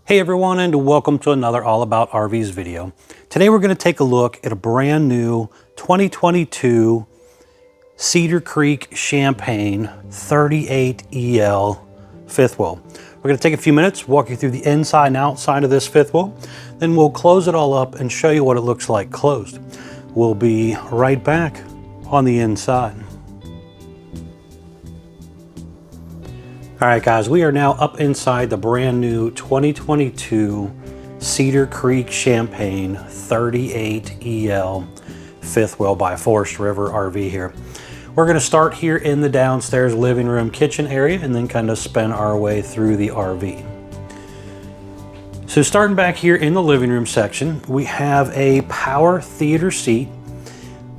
Hey everyone, and welcome to another All About RVs video. Today we're going to take a look at a brand new 2022 Cedar Creek Champagne 38EL fifth wheel. We're going to take a few minutes, walk you through the inside and outside of this fifth wheel, then we'll close it all up and show you what it looks like closed. We'll be right back on the inside. All right guys, we are now up inside the brand new 2022 Cedar Creek Champagne 38EL fifth wheel by Forestriver RV here. We're going to start here in the downstairs living room kitchen area and then kind of spin our way through the RV. So starting back here in the living room section, we have a power theater seat,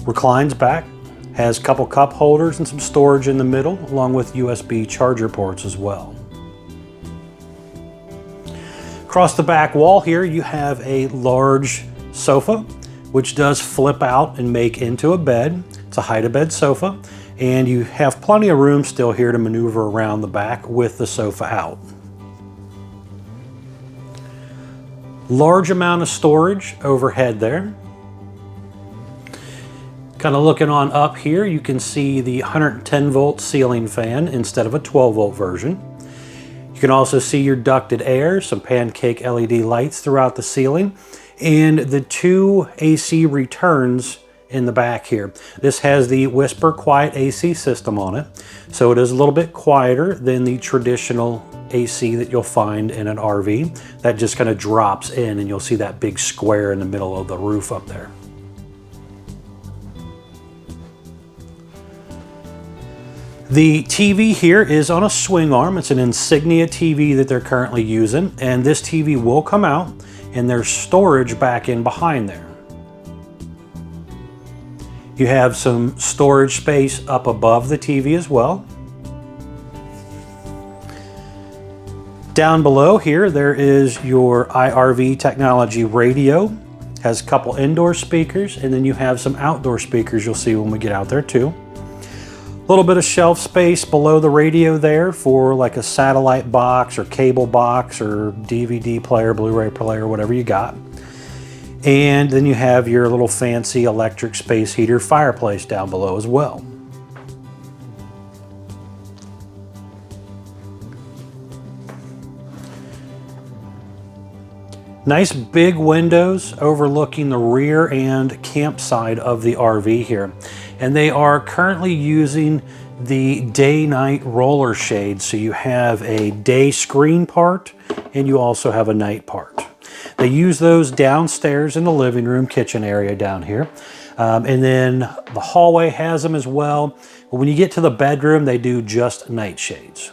reclines back, has a couple cup holders and some storage in the middle, along with USB charger ports as well. Across the back wall here, you have a large sofa, which does flip out and make into a bed. It's a hide-a-bed sofa, and you have plenty of room still here to maneuver around the back with the sofa out. Large amount of storage overhead there. Kind of looking on up here, you can see the 110 volt ceiling fan instead of a 12 volt version. You can also see your ducted air, some pancake LED lights throughout the ceiling, and the two AC returns in the back here. This has the Whisper Quiet AC system on it, so it is a little bit quieter than the traditional AC that you'll find in an RV. That just kind of drops in and you'll see that big square in the middle of the roof up there. The TV here is on a swing arm. It's an Insignia TV that they're currently using, and this TV will come out and there's storage back in behind there. You have some storage space up above the TV as well. Down below here, there is your iRV technology radio. Has a couple indoor speakers, and then you have some outdoor speakers you'll see when we get out there too. A little bit of shelf space below the radio there for like a satellite box or cable box or DVD player, Blu-ray player, whatever you got. And then you have your little fancy electric space heater fireplace down below as well. Nice big windows overlooking the rear and campsite of the RV here. And they are currently using the day-night roller shade. So you have a day screen part and you also have a night part. They use those downstairs in the living room kitchen area down here. And then the hallway has them as well. But when you get to the bedroom, they do just night shades.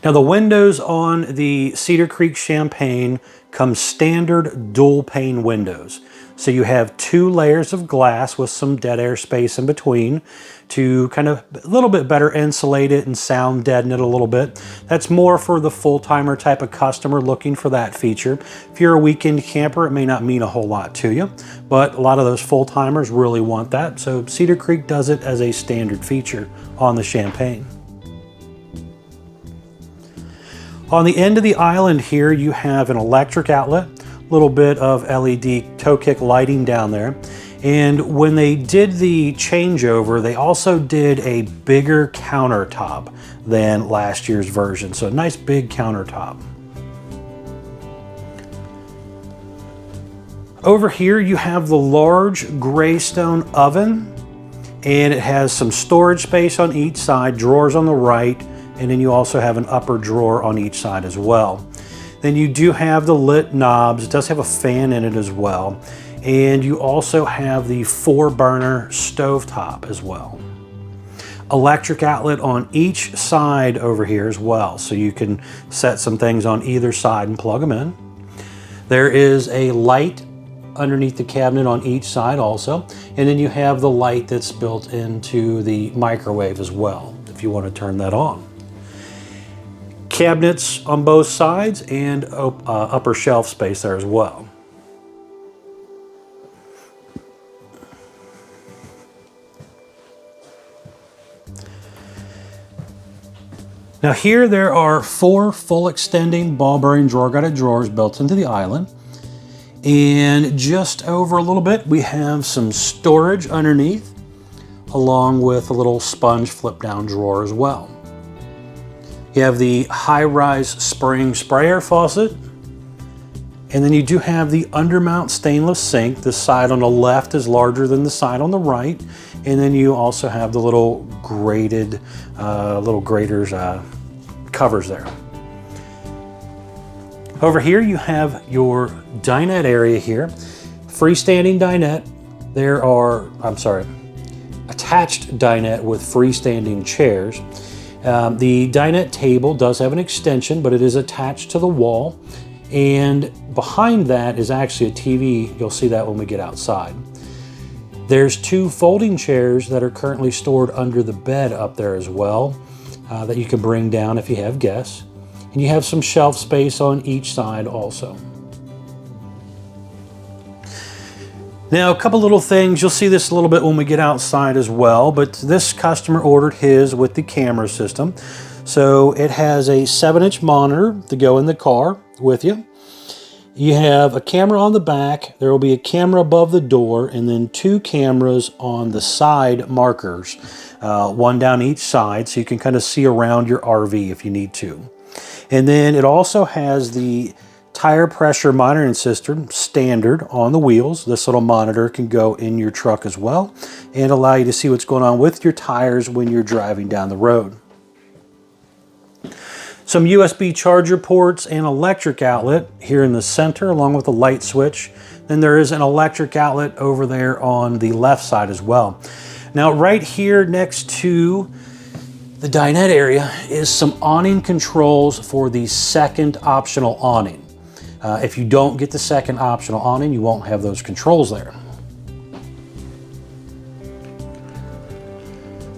Now the windows on the Cedar Creek Champagne come standard dual pane windows. So you have two layers of glass with some dead air space in between to kind of a little bit better insulate it and sound deaden it a little bit. That's more for the full-timer type of customer looking for that feature. If you're a weekend camper, it may not mean a whole lot to you, but a lot of those full-timers really want that. So Cedar Creek does it as a standard feature on the Champagne. On the end of the island here, you have an electric outlet, a little bit of LED toe kick lighting down there. And when they did the changeover, they also did a bigger countertop than last year's version. So a nice big countertop. Over here, you have the large Greystone oven, and it has some storage space on each side, drawers on the right, and then you also have an upper drawer on each side as well. Then you do have the lit knobs. It does have a fan in it as well. And you also have the 4-burner stovetop as well. Electric outlet on each side over here as well. So you can set some things on either side and plug them in. There is a light underneath the cabinet on each side also. And then you have the light that's built into the microwave as well, if you want to turn that on. Cabinets on both sides and upper shelf space there as well. Now here there are 4 full extending ball bearing drawer guided drawers built into the island. And just over a little bit, we have some storage underneath, along with a little sponge flip down drawer as well. You have the high-rise spring sprayer faucet, and then you do have the undermount stainless sink. The side on the left is larger than the side on the right, and then you also have the little grated, graters covers there. Over here you have your dinette area here. Freestanding dinette. Attached dinette with freestanding chairs. The dinette table does have an extension, but it is attached to the wall. And behind that is actually a TV. You'll see that when we get outside. There's 2 folding chairs that are currently stored under the bed up there as well, that you can bring down if you have guests. And you have some shelf space on each side also. Now, a couple little things, you'll see this a little bit when we get outside as well, but this customer ordered his with the camera system. So it has a 7-inch monitor to go in the car with you. You have a camera on the back, there will be a camera above the door, and then 2 cameras on the side markers, 1 down each side, so you can kind of see around your RV if you need to. And then it also has the tire pressure monitoring system standard on the wheels. This little monitor can go in your truck as well and allow you to see what's going on with your tires when you're driving down the road. Some USB charger ports and electric outlet here in the center along with a light switch. Then there is an electric outlet over there on the left side as well. Now right here next to the dinette area is some awning controls for the second optional awning. If you don't get the second optional awning, you won't have those controls there.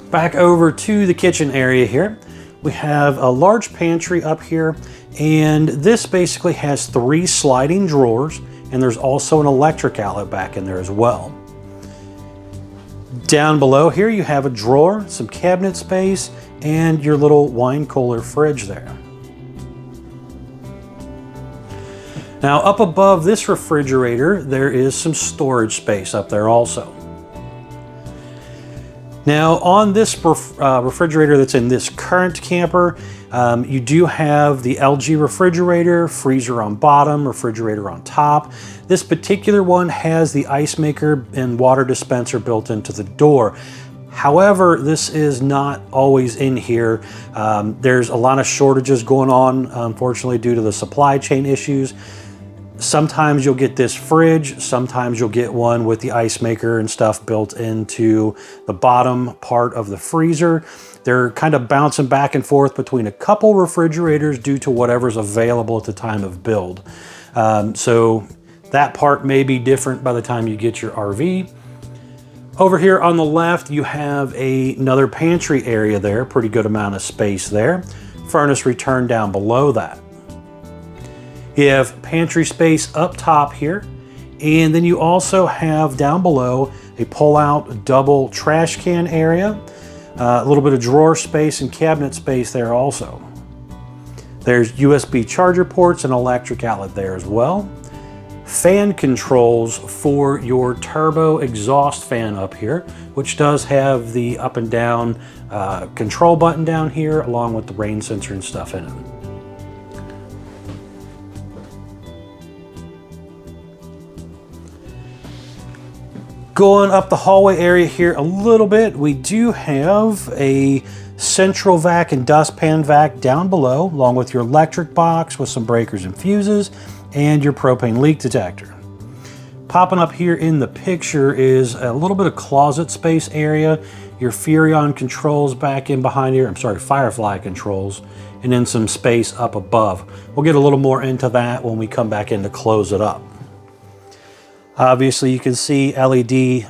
Back over to the kitchen area here. We have a large pantry up here, and this basically has 3 sliding drawers, and there's also an electric outlet back in there as well. Down below here you have a drawer, some cabinet space, and your little wine cooler fridge there. Now up above this refrigerator, there is some storage space up there also. Now on this refrigerator that's in this current camper, you do have the LG refrigerator, freezer on bottom, refrigerator on top. This particular one has the ice maker and water dispenser built into the door. However, this is not always in here. There's a lot of shortages going on, unfortunately, due to the supply chain issues. Sometimes you'll get this fridge, sometimes you'll get one with the ice maker and stuff built into the bottom part of the freezer. They're kind of bouncing back and forth between a couple refrigerators due to whatever's available at the time of build. So that part may be different by the time you get your RV. Over here on the left, you have another pantry area there, pretty good amount of space there. Furnace return down below that. You have pantry space up top here, and then you also have down below a pull-out double trash can area, a little bit of drawer space and cabinet space there also. There's USB charger ports and electric outlet there as well. Fan controls for your turbo exhaust fan up here, which does have the up and down control button down here along with the rain sensor and stuff in it. Going up the hallway area here a little bit, we do have a central vac and dustpan vac down below, along with your electric box with some breakers and fuses, and your propane leak detector. Popping up here in the picture is a little bit of closet space area, your Furrion controls back in behind here, Firefly controls, and then some space up above. We'll get a little more into that when we come back in to close it up. Obviously you can see LED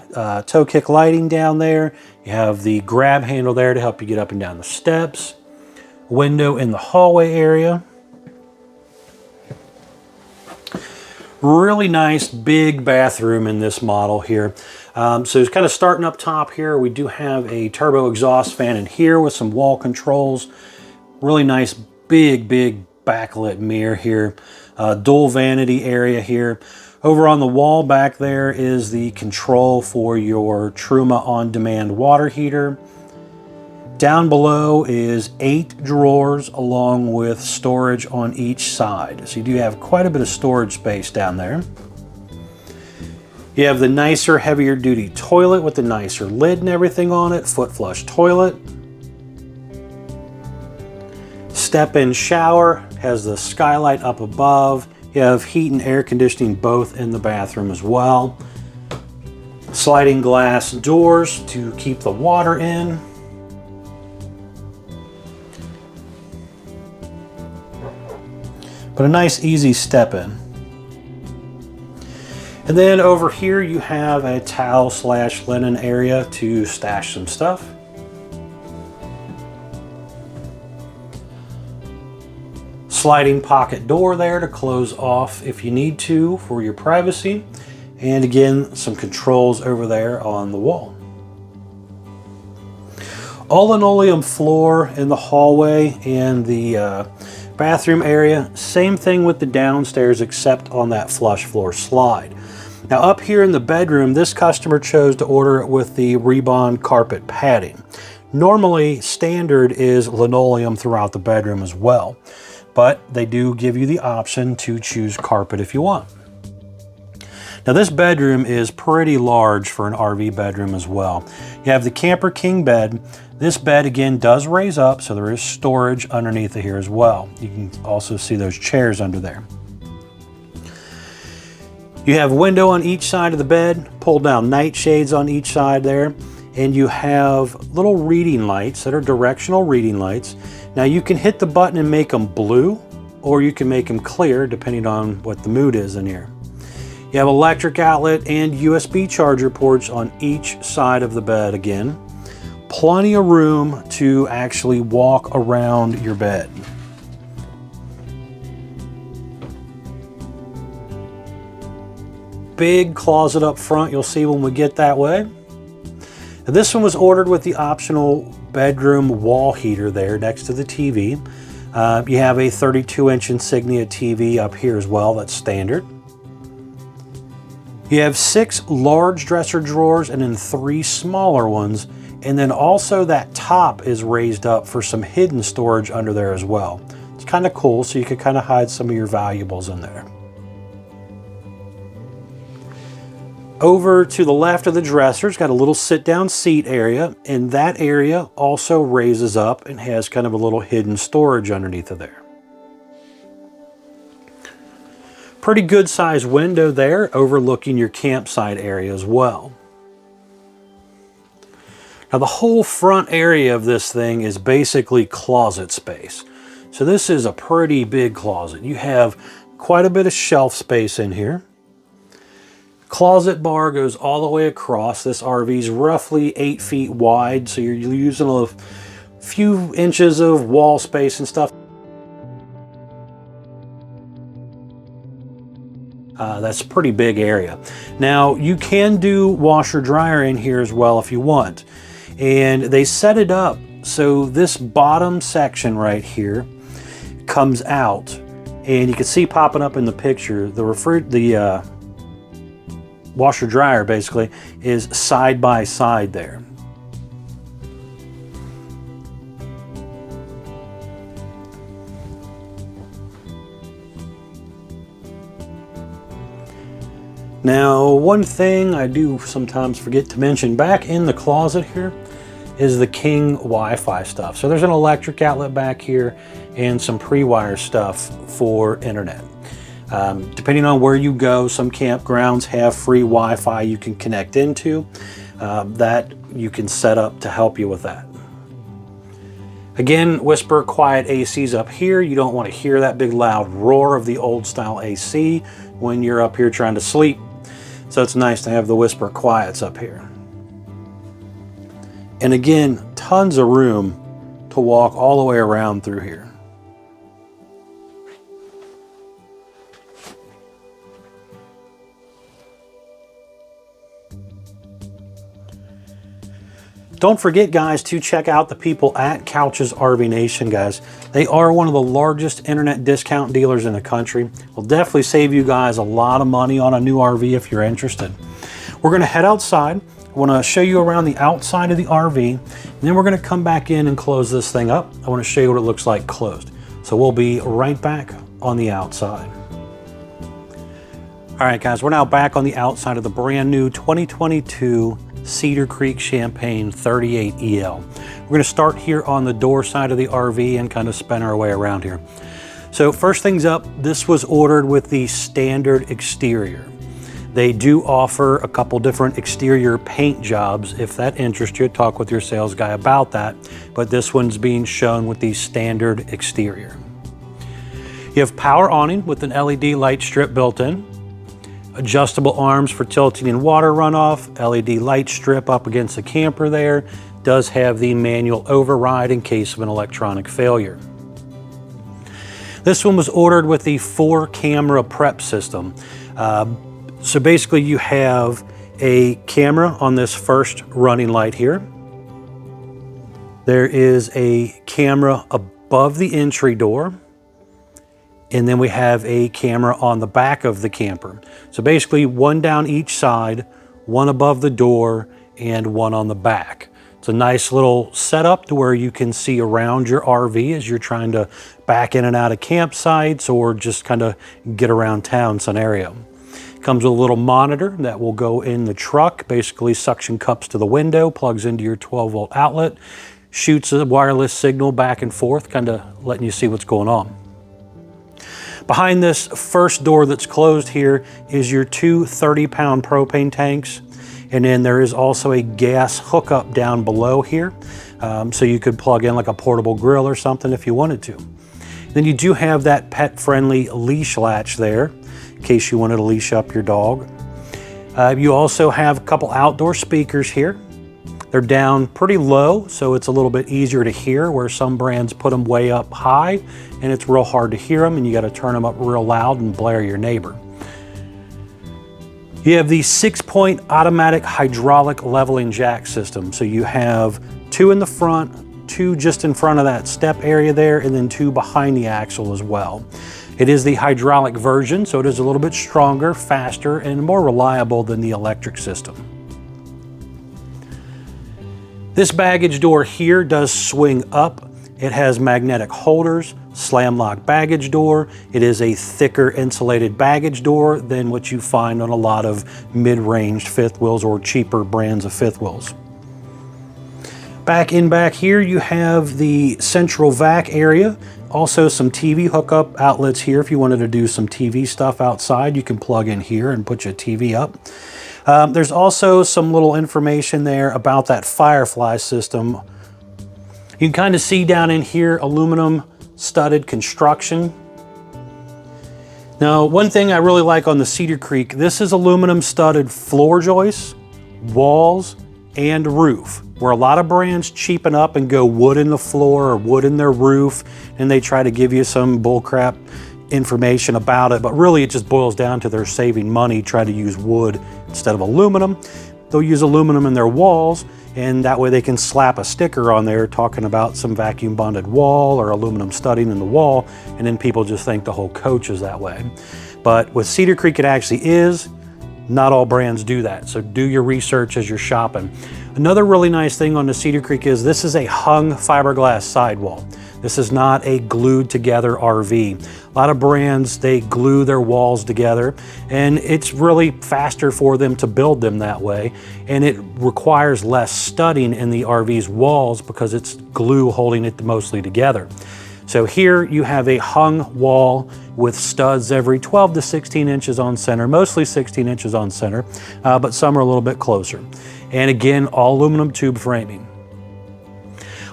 toe kick lighting down there. You have the grab handle there to help you get up and down the steps. Window in the hallway area. Really nice big bathroom in this model here. So it's kind of starting up top here. We do have a turbo exhaust fan in here with some wall controls. Really nice, big backlit mirror here. Dual vanity area here. Over on the wall back there is the control for your Truma on-demand water heater. Down below is 8 drawers along with storage on each side. So you do have quite a bit of storage space down there. You have the nicer, heavier duty toilet with the nicer lid and everything on it, foot flush toilet. Step-in shower, has the skylight up above. You have heat and air conditioning both in the bathroom as well. Sliding glass doors to keep the water in. But a nice easy step in. And then over here you have a towel / linen area to stash some stuff. Sliding pocket door there to close off if you need to for your privacy. And again, some controls over there on the wall. All linoleum floor in the hallway and the bathroom area. Same thing with the downstairs except on that flush floor slide. Now up here in the bedroom, this customer chose to order it with the Rebond carpet padding. Normally standard is linoleum throughout the bedroom as well, but they do give you the option to choose carpet if you want. Now this bedroom is pretty large for an RV bedroom as well. You have the Camper King bed. This bed again does raise up, so there is storage underneath it here as well. You can also see those chairs under there. You have a window on each side of the bed, pull down nightshades on each side there, and you have little reading lights that are directional reading lights. Now you can hit the button and make them blue, or you can make them clear depending on what the mood is in here. You have electric outlet and USB charger ports on each side of the bed again. Plenty of room to actually walk around your bed. Big closet up front, you'll see when we get that way. Now, this one was ordered with the optional bedroom wall heater there next to the TV. You have a 32-inch Insignia TV up here as well, that's standard. You have 6 large dresser drawers and then 3 smaller ones. And then also that top is raised up for some hidden storage under there as well. It's kind of cool, so you can kind of hide some of your valuables in there. Over to the left of the dresser, it's got a little sit-down seat area, and that area also raises up and has kind of a little hidden storage underneath of there. Pretty good sized window there overlooking your campsite area as well. Now the whole front area of this thing is basically closet space. So this is a pretty big closet. You have quite a bit of shelf space in here. Closet bar goes all the way across. This RV is roughly 8 feet wide, so you're using a few inches of wall space and stuff. That's a pretty big area. Now you can do washer dryer in here as well if you want. And they set it up so this bottom section right here comes out, and you can see popping up in the picture, the washer dryer basically is side by side there. Now, one thing I do sometimes forget to mention, back in the closet here is the King Wi-Fi stuff. So there's an electric outlet back here and some pre-wire stuff for internet. Depending on where you go, some campgrounds have free Wi-Fi you can connect into. That you can set up to help you with that. Again, whisper quiet ACs up here. You don't want to hear that big loud roar of the old style AC when you're up here trying to sleep. So it's nice to have the whisper quiets up here. And again, tons of room to walk all the way around through here. Don't forget, guys, to check out the people at Couch's RV Nation, guys. They are one of the largest internet discount dealers in the country. Will definitely save you guys a lot of money on a new RV if you're interested. We're going to head outside. I want to show you around the outside of the RV, and then we're going to come back in and close this thing up. I want to show you what it looks like closed. So we'll be right back on the outside. All right, guys, we're now back on the outside of the brand new 2022 Cedar Creek Champagne 38EL. We're going to start here on the door side of the RV and kind of spin our way around here. So first things up, this was ordered with the standard exterior. They do offer a couple different exterior paint jobs. If that interests you, talk with your sales guy about that. But this one's being shown with the standard exterior. You have power awning with an LED light strip built in. Adjustable arms for tilting and water runoff, LED light strip up against the camper there. Does have the manual override in case of an electronic failure. This one was ordered with the 4-camera prep system. So basically you have a camera on this first running light here. There is a camera above the entry door. And then we have a camera on the back of the camper. So basically one down each side, one above the door, and one on the back. It's a nice little setup to where you can see around your RV as you're trying to back in and out of campsites or just kind of get around town scenario. Comes with a little monitor that will go in the truck, basically suction cups to the window, plugs into your 12-volt outlet, shoots a wireless signal back and forth, kind of letting you see what's going on. Behind this first door that's closed here is your two 30-pound propane tanks. And then there is also a gas hookup down below here. So you could plug in like a portable grill or something if you wanted to. Then you do have that pet-friendly leash latch there in case you wanted to leash up your dog. You also have a couple outdoor speakers here. They're down pretty low, so it's a little bit easier to hear, where some brands put them way up high and it's real hard to hear them and you got to turn them up real loud and blare your neighbor. You have the 6-point automatic hydraulic leveling jack system. So you have 2 in the front, 2 just in front of that step area there, and then 2 behind the axle as well. It is the hydraulic version, so it is a little bit stronger, faster, and more reliable than the electric system. This baggage door here does swing up. It has magnetic holders, slam lock baggage door. It is a thicker insulated baggage door than what you find on a lot of mid-range fifth wheels or cheaper brands of fifth wheels. Back here you have the central vac area. Also some TV hookup outlets here. If you wanted to do some TV stuff outside, you can plug in here and put your TV up. There's also some little information there about that Firefly system. You can kind of see down in here aluminum studded construction. Now, one thing I really like on the Cedar Creek, this is aluminum studded floor joists, walls, and roof. Where a lot of brands cheapen up and go wood in the floor or wood in their roof, and they try to give you some bullcrap information about it, but really it just boils down to they're saving money, try to use wood instead of aluminum. They'll use aluminum in their walls, and that way they can slap a sticker on there talking about some vacuum bonded wall or aluminum studding in the wall, and then people just think the whole coach is that way. But with Cedar Creek it actually is. Not all brands do that, so do your research as you're shopping. Another really nice thing on the Cedar Creek is this is a hung fiberglass sidewall. This is not a glued together RV. A lot of brands, they glue their walls together, and it's really faster for them to build them that way, and it requires less studding in the RV's walls because it's glue holding it mostly together. So here you have a hung wall with studs every 12 to 16 inches on center, mostly 16 inches on center, but some are a little bit closer. And again, all aluminum tube framing.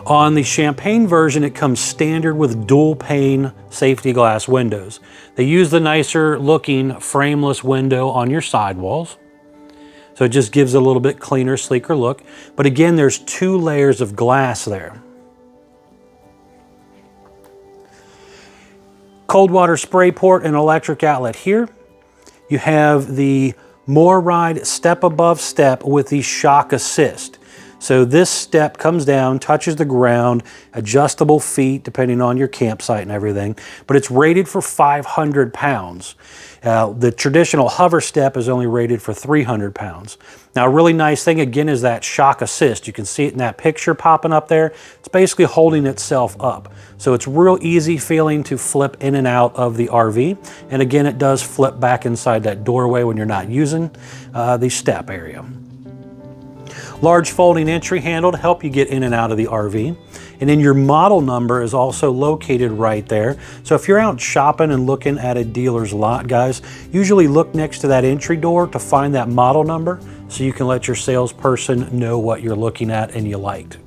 On the Champagne version, it comes standard with dual pane safety glass windows. They use the nicer looking frameless window on your sidewalls. So it just gives it a little bit cleaner, sleeker look. But again, there's 2 layers of glass there. Cold water spray port and electric outlet here. You have the More Ride step above step with the shock assist. So this step comes down, touches the ground, adjustable feet depending on your campsite and everything, but it's rated for 500 pounds. The traditional hover step is only rated for 300 pounds. Now, a really nice thing, again, is that shock assist. You can see it in that picture popping up there. It's basically holding itself up. So it's real easy feeling to flip in and out of the RV. And again, it does flip back inside that doorway when you're not using the step area. Large folding entry handle to help you get in and out of the RV. And then your model number is also located right there. So if you're out shopping and looking at a dealer's lot, guys, usually look next to that entry door to find that model number so you can let your salesperson know what you're looking at and you liked.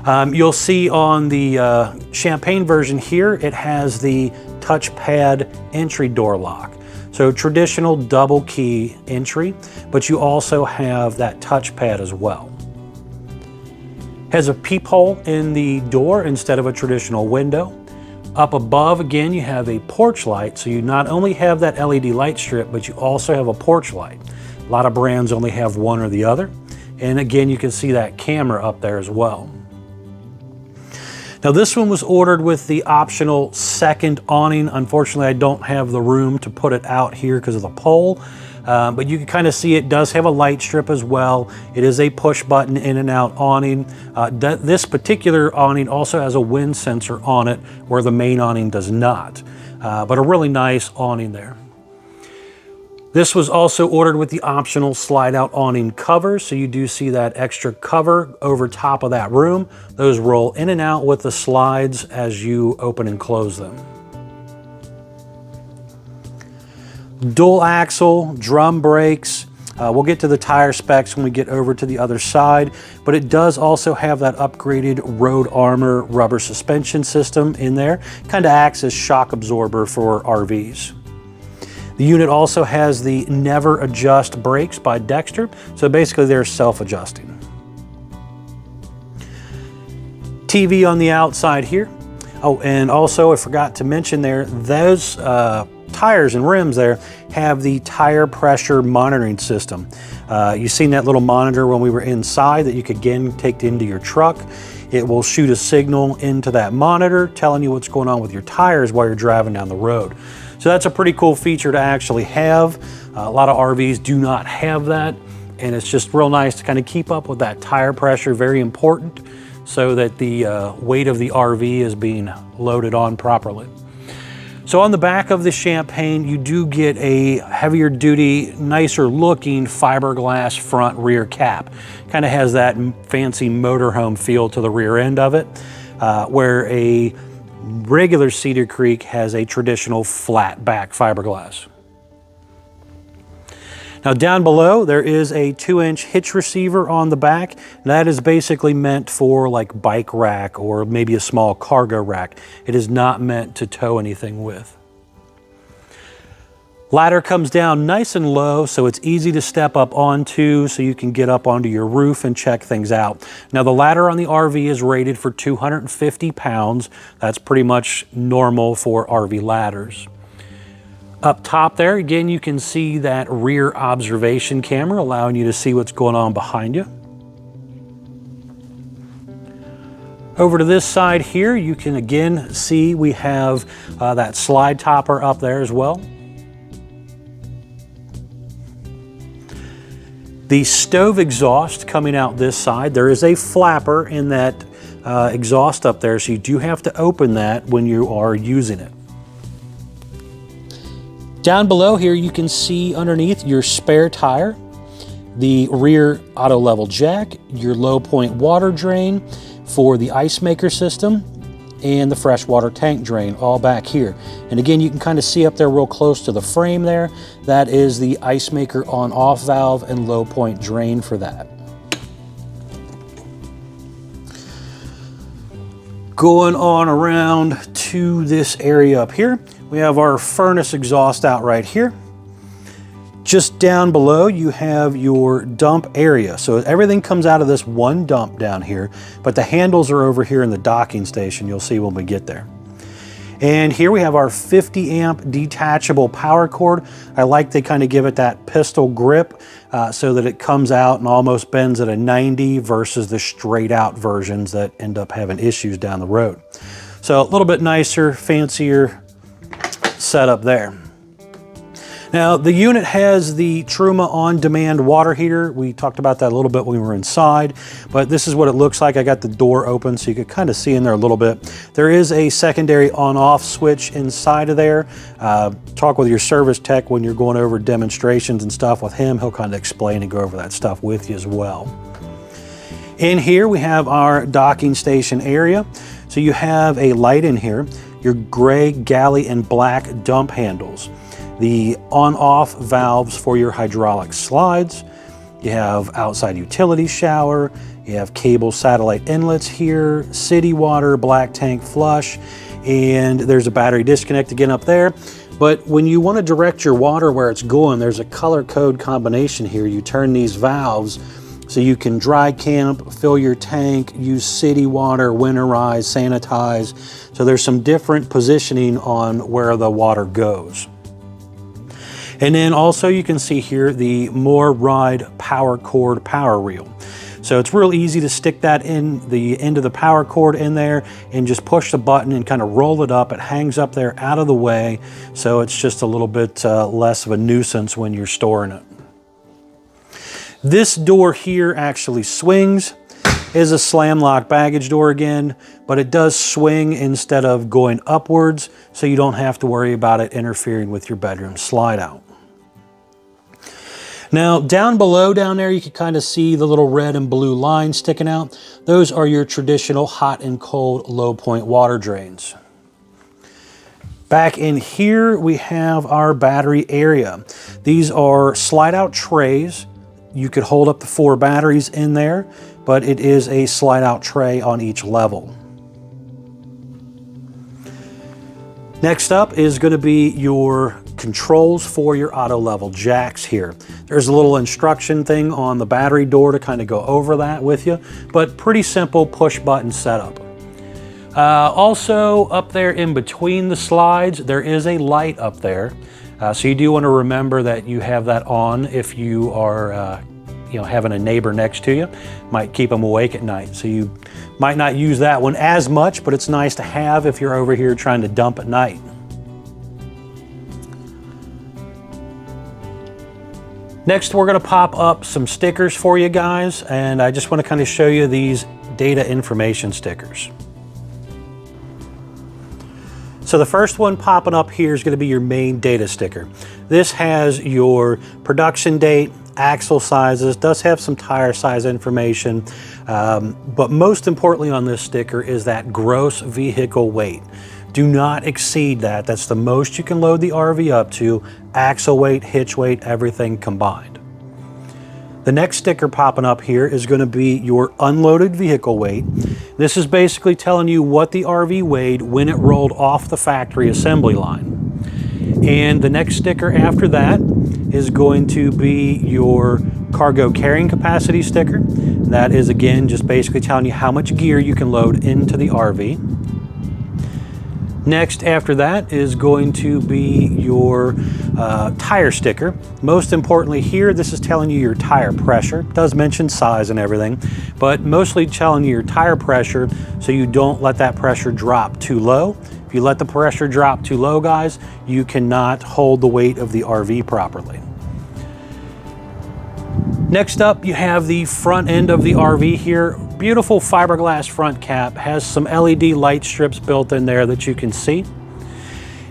You'll see on the Champagne version here, it has the touchpad entry door lock. So traditional double key entry, but you also have that touchpad as well. Has a peephole in the door instead of a traditional window. Up above, again, you have a porch light, so you not only have that LED light strip, but you also have a porch light. A lot of brands only have one or the other. And again, you can see that camera up there as well. Now this one was ordered with the optional second awning. Unfortunately, I don't have the room to put it out here because of the pole, but you can kind of see it does have a light strip as well. It is a push button in and out awning. This particular awning also has a wind sensor on it where the main awning does not, but a really nice awning there. This was also ordered with the optional slide out awning covers, so you do see that extra cover over top of that room. Those roll in and out with the slides as you open and close them. Dual axle, drum brakes. We'll get to the tire specs when we get over to the other side, but it does also have that upgraded Road Armor rubber suspension system in there. Kind of acts as shock absorber for RVs. The unit also has the Never Adjust brakes by Dexter, so basically they're self-adjusting. TV on the outside here. Oh, and also I forgot to mention there, those tires and rims there have the tire pressure monitoring system. You've seen that little monitor when we were inside that you could again take into your truck. It will shoot a signal into that monitor telling you what's going on with your tires while you're driving down the road. So that's a pretty cool feature to actually have. A lot of RVs do not have that, and it's just real nice to kind of keep up with that tire pressure, very important, so that the weight of the RV is being loaded on properly. So on the back of the Champagne, you do get a heavier duty, nicer looking fiberglass front rear cap. Kind of has that fancy motorhome feel to the rear end of it, where a regular Cedar Creek has a traditional flat back fiberglass. Now down below, there is a 2-inch hitch receiver on the back. That is basically meant for like bike rack or maybe a small cargo rack. It is not meant to tow anything with. Ladder comes down nice and low, so it's easy to step up onto, so you can get up onto your roof and check things out. Now the ladder on the RV is rated for 250 pounds. That's pretty much normal for RV ladders. Up top there, again, you can see that rear observation camera, allowing you to see what's going on behind you. Over to this side here, you can again see we have that slide topper up there as well. The stove exhaust coming out this side, there is a flapper in that exhaust up there, so you do have to open that when you are using it. Down below here, you can see underneath your spare tire, the rear auto level jack, your low point water drain for the ice maker system, and the freshwater tank drain all back here. And again, you can kind of see up there real close to the frame there, that is the ice maker on off valve and low point drain for that. Going on around to this area up here, we have our furnace exhaust out right here. Just down below, you have your dump area. So everything comes out of this one dump down here, but the handles are over here in the docking station. You'll see when we get there. And here we have our 50 amp detachable power cord. I like they kind of give it that pistol grip. so that it comes out and almost bends at a 90 versus the straight out versions that end up having issues down the road. So a little bit nicer, fancier setup there. Now the unit has the Truma on-demand water heater. We talked about that a little bit when we were inside, but this is what it looks like. I got the door open so you could kind of see in there a little bit. There is a secondary on-off switch inside of there. Talk with your service tech when you're going over demonstrations and stuff with him. He'll kind of explain and go over that stuff with you as well. In here we have our docking station area. So you have a light in here, your gray, galley, and black dump handles, the on-off valves for your hydraulic slides. You have outside utility shower. You have cable satellite inlets here, city water, black tank flush, and there's a battery disconnect again up there. But when you want to direct your water where it's going, there's a color code combination here. You turn these valves so you can dry camp, fill your tank, use city water, winterize, sanitize. So there's some different positioning on where the water goes. And then also you can see here the More Ride power cord power reel. So it's real easy to stick that in the end of the power cord in there and just push the button and kind of roll it up. It hangs up there out of the way, so it's just a little bit less of a nuisance when you're storing it. This door here actually swings. Is a slam lock baggage door again, but it does swing instead of going upwards, so you don't have to worry about it interfering with your bedroom slide out. Now down below down there, you can kind of see the little red and blue lines sticking out. Those are your traditional hot and cold low point water drains. Back in here, we have our battery area. These are slide out trays. You could hold up to 4 batteries in there, but it is a slide out tray on each level. Next up is going to be your controls for your auto level jacks here. There's a little instruction thing on the battery door to kind of go over that with you, but pretty simple push button setup. Also up there in between the slides, there is a light up there. So you do want to remember that you have that on if you are having a neighbor next to you. Might keep them awake at night. So you might not use that one as much, but it's nice to have if you're over here trying to dump at night. Next, we're going to pop up some stickers for you guys, and I just want to kind of show you these data information stickers. So the first one popping up here is going to be your main data sticker. This has your production date, axle sizes, does have some tire size information, but most importantly on this sticker is that gross vehicle weight. Do not exceed that. That's the most you can load the RV up to, axle weight, hitch weight, everything combined. The next sticker popping up here is going to be your unloaded vehicle weight. This is basically telling you what the RV weighed when it rolled off the factory assembly line. And the next sticker after that is going to be your cargo carrying capacity sticker. That is again just basically telling you how much gear you can load into the RV. Next after that is going to be your tire sticker. Most importantly here, this is telling you your tire pressure. It does mention size and everything, but mostly telling you your tire pressure so you don't let that pressure drop too low. If you let the pressure drop too low, guys, you cannot hold the weight of the RV properly. Next up, you have the front end of the RV here. Beautiful fiberglass front cap, has some LED light strips built in there that you can see.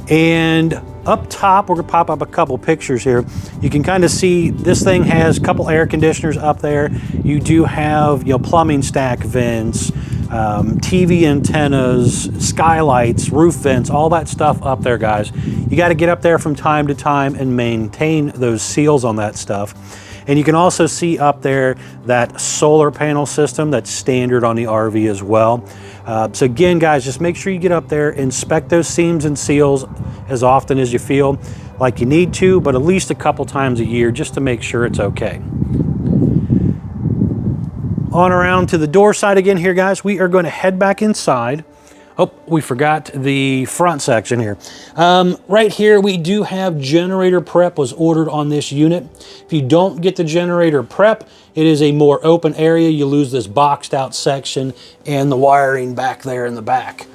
And up top, we're gonna pop up a couple pictures here. You can kind of see this thing has a couple air conditioners up there. You do have plumbing stack vents, TV antennas, skylights, roof vents, all that stuff up there, guys. You got to get up there from time to time and maintain those seals on that stuff. And you can also see up there that solar panel system that's standard on the RV as well. So again, guys, just make sure you get up there, inspect those seams and seals as often as you feel like you need to, but at least a couple times a year just to make sure it's okay. On around to the door side again here, guys. We are going to head back inside. Oh, we forgot the front section here. Right here, we do have generator prep was ordered on this unit. If you don't get the generator prep, it is a more open area. You lose this boxed out section and the wiring back there in the back.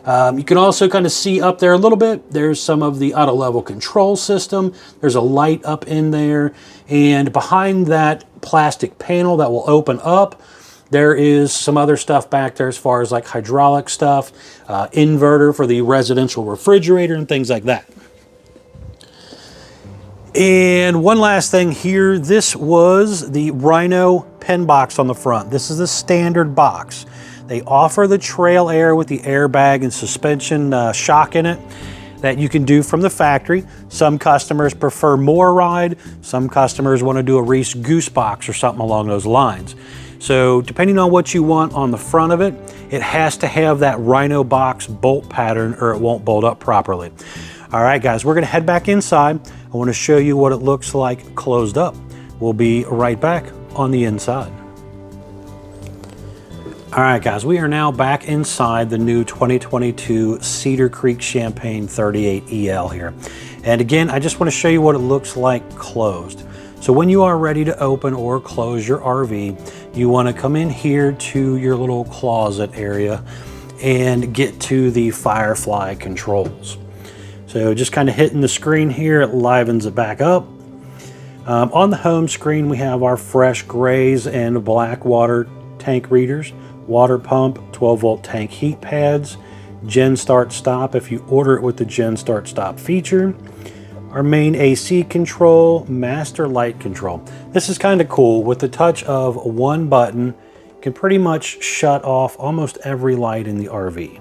You can also kind of see up there a little bit. There's some of the auto level control system. There's a light up in there. And behind that plastic panel that will open up, there is some other stuff back there as far as like hydraulic stuff, inverter for the residential refrigerator and things like that. And one last thing here, this was the Rhino pen box on the front. This is the standard box. They offer the trail air with the airbag and suspension shock in it that you can do from the factory. Some customers prefer more ride. Some customers want to do a Reese Goose box or something along those lines. So depending on what you want on the front of it, it has to have that Rhino box bolt pattern or it won't bolt up properly. All right, guys, we're gonna head back inside. I wanna show you what it looks like closed up. We'll be right back on the inside. All right, guys, we are now back inside the new 2022 Cedar Creek Champagne 38EL here. And again, I just wanna show you what it looks like closed. So when you are ready to open or close your RV, you want to come in here to your little closet area and get to the Firefly controls. So just kind of hitting the screen here, it livens it back up. On the home screen, we have our fresh grays and black water tank readers, water pump, 12-volt tank heat pads, Gen Start Stop if you order it with the Gen Start Stop feature. Our main AC control, master light control. This is kind of cool. With the touch of one button, you can pretty much shut off almost every light in the RV.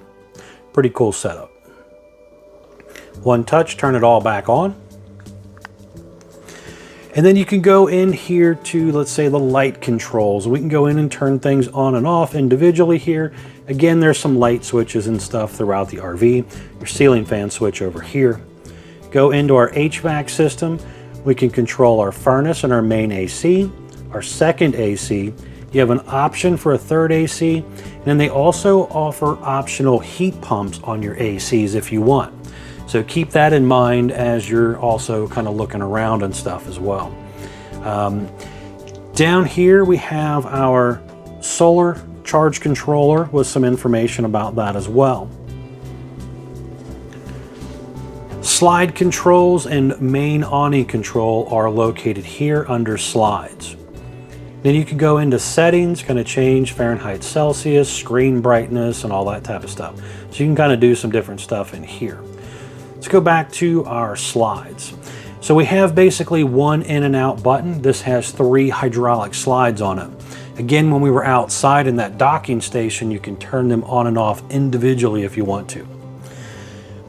Pretty cool setup. One touch, turn it all back on. And then you can go in here to, let's say, the light controls. We can go in and turn things on and off individually here. Again, there's some light switches and stuff throughout the RV. Your ceiling fan switch over here. Go into our HVAC system. We can control our furnace and our main AC, our second AC. You have an option for a third AC, and then they also offer optional heat pumps on your ACs if you want. So keep that in mind as you're also kind of looking around and stuff as well. Down here we have our solar charge controller with some information about that as well. Slide controls and main awning control are located here under slides. Then you can go into settings, kind of change Fahrenheit, Celsius, screen brightness, and all that type of stuff. So you can kind of do some different stuff in here. Let's go back to our slides. So we have basically one in and out button. This has 3 hydraulic slides on it. Again, when we were outside in that docking station, you can turn them on and off individually if you want to.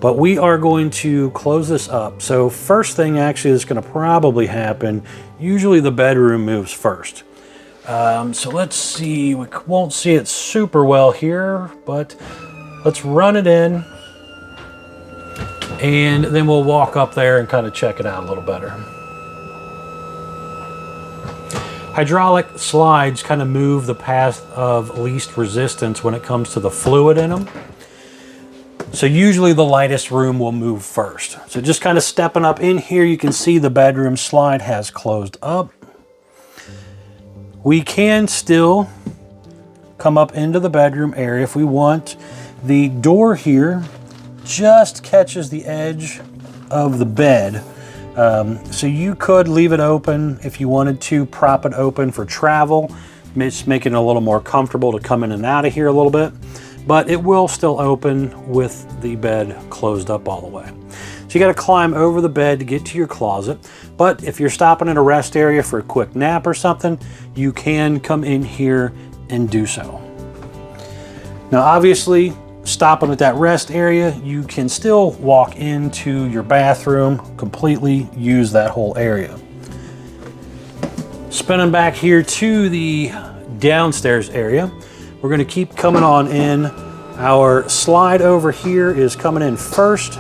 But we are going to close this up. So first thing actually that's gonna probably happen, usually the bedroom moves first. So let's see, we won't see it super well here, but let's run it in and then we'll walk up there and kind of check it out a little better. Hydraulic slides kind of move the path of least resistance when it comes to the fluid in them. So usually the lightest room will move first. So just kind of stepping up in here, you can see the bedroom slide has closed up. We can still come up into the bedroom area if we want. The door here just catches the edge of the bed. So you could leave it open if you wanted to, prop it open for travel, just making it a little more comfortable to come in and out of here a little bit. But it will still open with the bed closed up all the way. So you got to climb over the bed to get to your closet. But if you're stopping at a rest area for a quick nap or something, you can come in here and do so. Now obviously, stopping at that rest area, you can still walk into your bathroom, completely use that whole area. Spinning back here to the downstairs area, we're going to keep coming on in. Our slide over here is coming in first.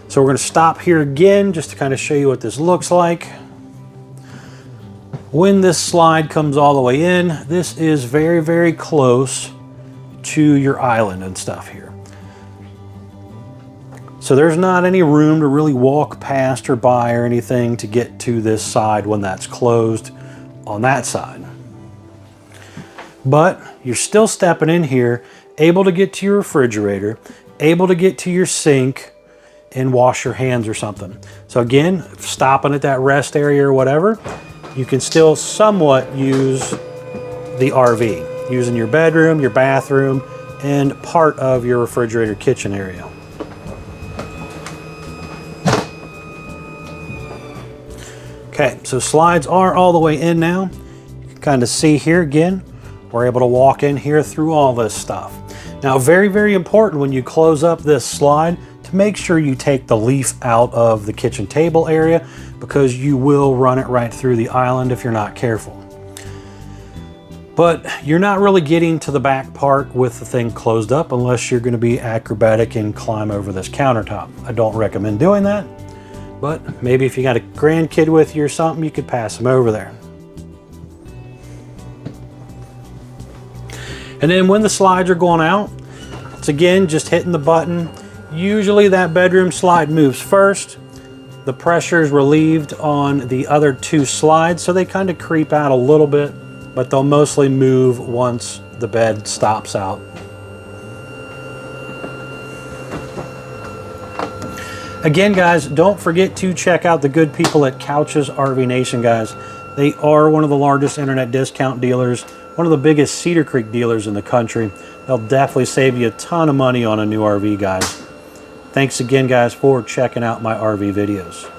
So we're going to stop here again just to kind of show you what this looks like. When this slide comes all the way in, this is very, very close to your island and stuff here. So there's not any room to really walk past or by or anything to get to this side when that's closed on that side. But you're still stepping in here, able to get to your refrigerator, able to get to your sink and wash your hands or something. So again, stopping at that rest area or whatever, you can still somewhat use the RV, using your bedroom, your bathroom, and part of your refrigerator kitchen area. Okay, so slides are all the way in now. You can kind of see here again, we're able to walk in here through all this stuff. Now, very, very important when you close up this slide to make sure you take the leaf out of the kitchen table area, because you will run it right through the island if you're not careful. But you're not really getting to the back part with the thing closed up unless you're going to be acrobatic and climb over this countertop. I don't recommend doing that, but maybe if you got a grandkid with you or something, you could pass them over there. And then when the slides are going out, it's again just hitting the button. Usually that bedroom slide moves first. The pressure is relieved on the other two slides, so they kind of creep out a little bit, but they'll mostly move once the bed stops out. Again, guys, don't forget to check out the good people at Couch's RV Nation, guys. They are one of the largest internet discount dealers, one of the biggest Cedar Creek dealers in the country. They'll definitely save you a ton of money on a new RV, guys. Thanks again, guys, for checking out my RV videos.